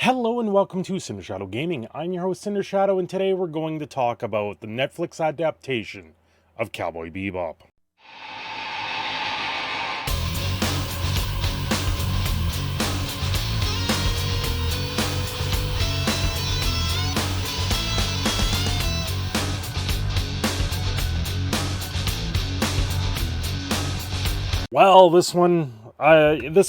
Hello and welcome to Cindershadow Gaming. I'm your host Cindershadow, and today we're going to talk about the Netflix adaptation of Cowboy Bebop. Well, this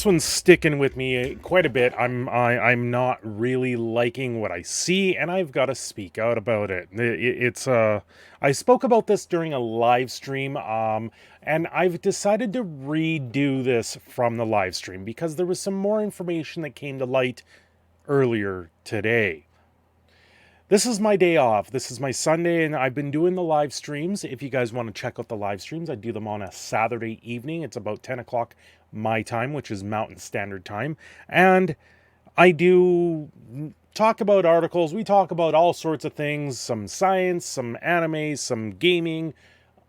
one's sticking with me quite a bit. I'm not really liking what I see, and I've got to speak out about it. I spoke about this during a live stream, and I've decided to redo this from the live stream because there was some more information that came to light earlier today. This is my day off. This is my Sunday, and I've been doing the live streams. If you guys want to check out the live streams, I do them on a Saturday evening. It's about 10 o'clock my time, which is Mountain Standard Time. And I do talk about articles. We talk about all sorts of things, some science, some anime, some gaming,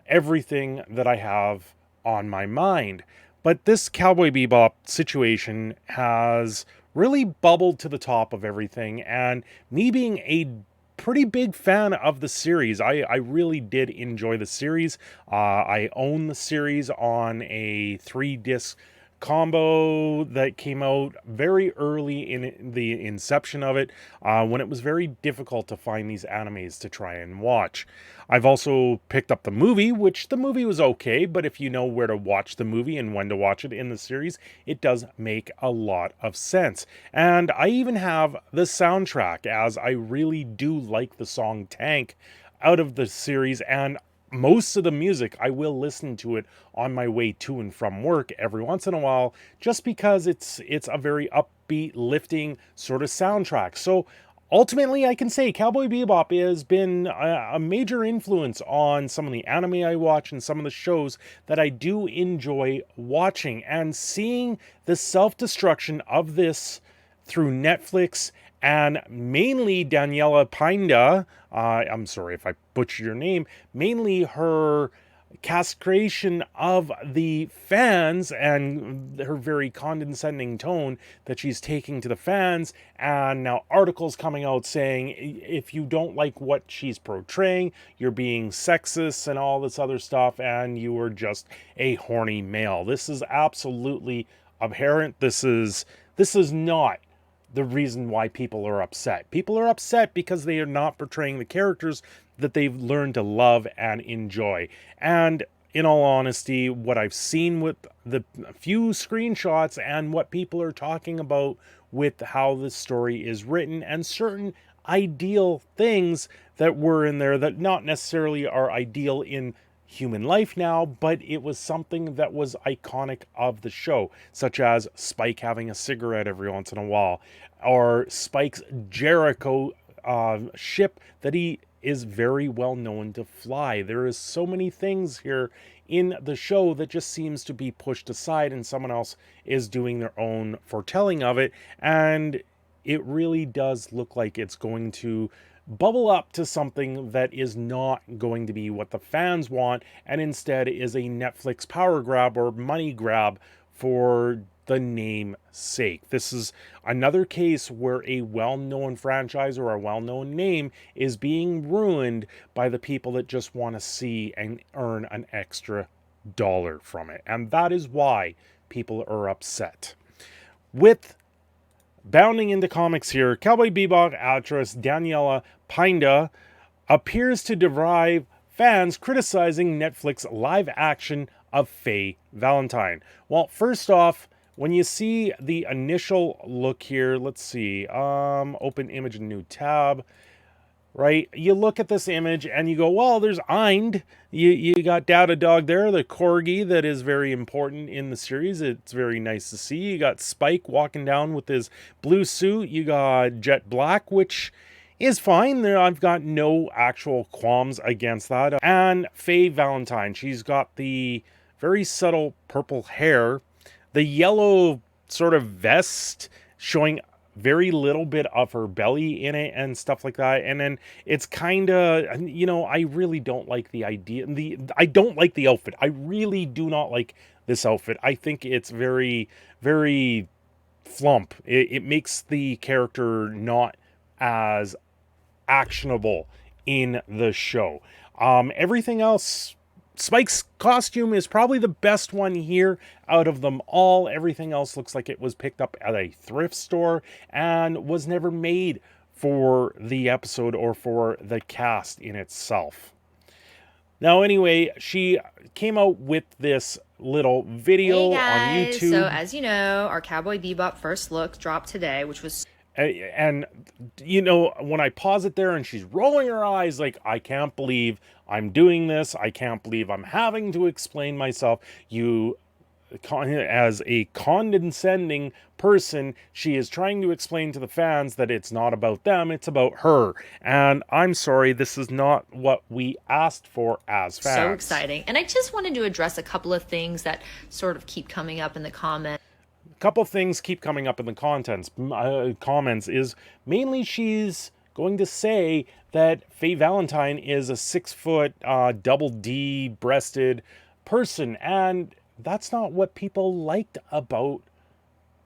everything that I have on my mind. But this Cowboy Bebop situation has really bubbled to the top of everything, and me being a pretty big fan of the series. I really did enjoy the series. I own the series on a 3-disc combo that came out very early in the inception of it, when it was very difficult to find these animes to try and watch. I've also picked up the movie, which the movie was okay, but if you know where to watch the movie and when to watch it in the series, it does make a lot of sense. And I even have the soundtrack, as I really do like the song Tank out of the series, and most of the music, I will listen to it on my way to and from work every once in a while, just because it's a very upbeat, lifting sort of soundtrack. So ultimately, I can say Cowboy Bebop has been a major influence on some of the anime I watch and some of the shows that I do enjoy watching. And seeing the self-destruction of this through Netflix, and mainly Daniela Pinda, I'm sorry if I butchered your name, mainly her castration of the fans and her very condescending tone that she's taking to the fans, and now articles coming out saying if you don't like what she's portraying, you're being sexist and all this other stuff, and you are just a horny male. This is absolutely abhorrent. This is not the reason why people are upset. People are upset because they are not portraying the characters that they've learned to love and enjoy. And in all honesty, what I've seen with the few screenshots and what people are talking about with how the story is written, and certain ideal things that were in there that not necessarily are ideal in human life now, but it was something that was iconic of the show, such as Spike having a cigarette every once in a while, or Spike's Jericho ship that he is very well known to fly. There is so many things here in the show that just seems to be pushed aside, and someone else is doing their own foretelling of it, and it really does look like it's going to bubble up to something that is not going to be what the fans want, and instead is a Netflix power grab or money grab for the name's sake. This is another case where a well-known franchise or a well-known name is being ruined by the people that just want to see and earn an extra dollar from it. And that is why people are upset. With bounding into comics here, Cowboy Bebop actress Daniela Pinda appears to derive fans criticizing Netflix live action of Faye Valentine. Well, first off, when you see the initial look here, let's see, open image, new tab, right? You look at this image and you go, well, there's Eind. You got Data Dog there, the corgi that is very important in the series. It's very nice to see. You got Spike walking down with his blue suit. You got Jet Black, which is fine. There, I've got no actual qualms against that. And Faye Valentine, she's got the very subtle purple hair, the yellow sort of vest showing very little bit of her belly in it and stuff like that. And then it's kind of, you know, I really don't like the idea. I don't like the outfit. I really do not like this outfit. I think it's very, very flump. It makes the character not as actionable in the show. Everything else, Spike's costume is probably the best one here out of them all. Everything else looks like it was picked up at a thrift store and was never made for the episode or for the cast in itself. Now, anyway, she came out with this little video on YouTube. So, as you know, our Cowboy Bebop first look dropped today, which was... And, you know, when I pause it there and she's rolling her eyes like, I can't believe I'm doing this. I can't believe I'm having to explain myself. As a condescending person, she is trying to explain to the fans that it's not about them, it's about her. And I'm sorry, this is not what we asked for as fans. So exciting. And I just wanted to address a couple of things that sort of keep coming up in the comments. A couple things keep coming up in the comments is mainly she's going to say that Faye Valentine is a 6-foot, double D breasted person, and that's not what people liked about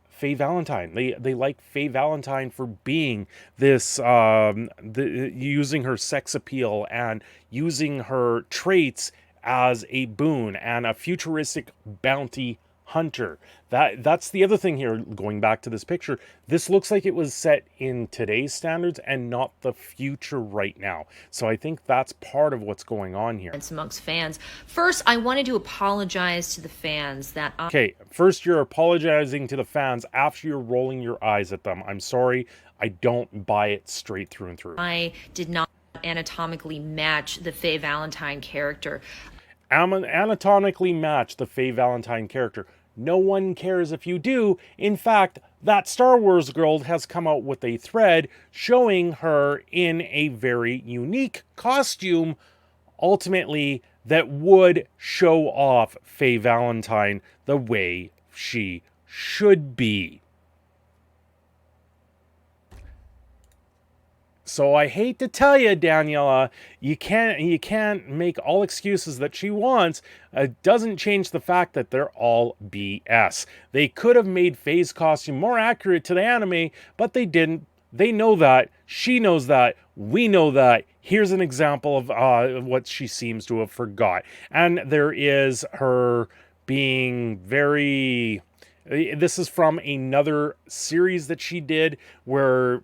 Faye Valentine. They like Faye Valentine for being this, using her sex appeal and using her traits as a boon and a futuristic bounty hunter. That's the other thing here, going back to this picture. This looks like it was set in today's standards and not the future right now. So I think that's part of what's going on here. It's amongst fans. First, I wanted to apologize to the fans that... Okay, first you're apologizing to the fans after you're rolling your eyes at them. I'm sorry, I don't buy it straight through and through. I did not anatomically match the Faye Valentine character. Anatomically match the Faye Valentine character. No one cares if you do. In fact, that Star Wars girl has come out with a thread showing her in a very unique costume, ultimately, that would show off Faye Valentine the way she should be. So I hate to tell you, Daniela, you can't make all excuses that she wants. It doesn't change the fact that they're all BS. They could have made Faye's costume more accurate to the anime, but they didn't. They know that. She knows that. We know that. Here's an example of what she seems to have forgot. And there is her being very... This is from another series that she did where...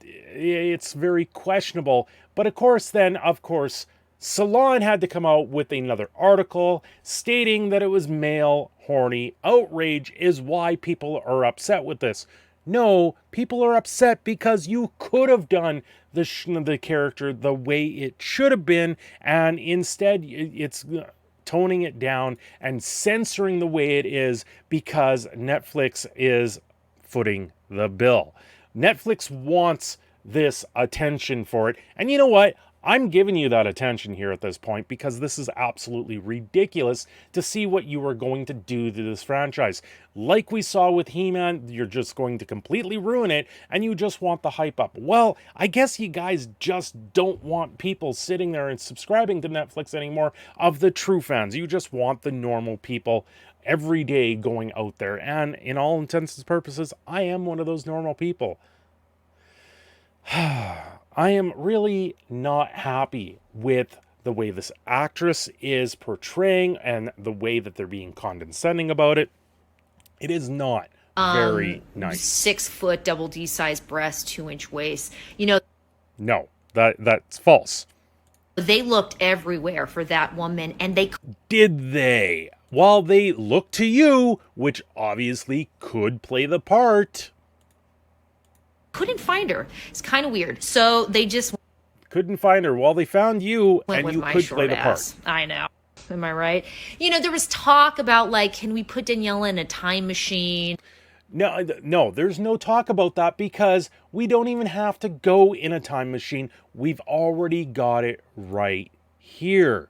it's very questionable. But of course, Salon had to come out with another article stating that it was male horny outrage is why people are upset with this. No, people are upset because you could have done the character the way it should have been, and instead it's toning it down and censoring the way it is because Netflix is footing the bill. Netflix wants this attention for it. And you know what? I'm giving you that attention here at this point because this is absolutely ridiculous to see what you are going to do to this franchise. Like we saw with He-Man, you're just going to completely ruin it and you just want the hype up. Well, I guess you guys just don't want people sitting there and subscribing to Netflix anymore of the true fans. You just want the normal people every day going out there. And in all intents and purposes, I am one of those normal people. I am really not happy with the way this actress is portraying and the way that they're being condescending about it. It is not very nice. 6-foot double D size breast, 2-inch waist. You know. No, that's false. They looked everywhere for that woman, and they... Did they? Well, they looked to you, which obviously could play the part. Couldn't find her. It's kind of weird. So they just... Couldn't find her. Well, they found you, and you could play the part. I know. Am I right? You know, there was talk about, like, can we put Daniela in a time machine? No, there's no talk about that because we don't even have to go in a time machine. We've already got it right here.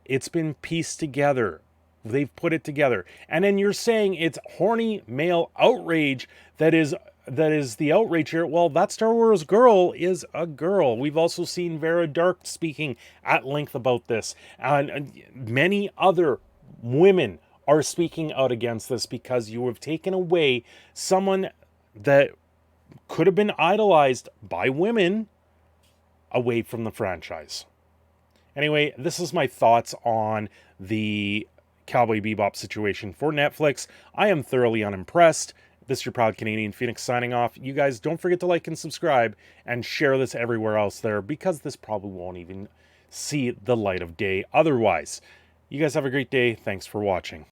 It's been pieced together. They've put it together. And then you're saying it's horny male outrage that is the outrage here. Well, that Star Wars girl is a girl. We've also seen Vera Dark speaking at length about this. And many other women are speaking out against this because you have taken away someone that could have been idolized by women away from the franchise. Anyway, this is my thoughts on the Cowboy Bebop situation for Netflix. I am thoroughly unimpressed. This is your proud Canadian Phoenix signing off. You guys don't forget to like and subscribe and share this everywhere else there, because this probably won't even see the light of day otherwise. You guys have a great day. Thanks for watching.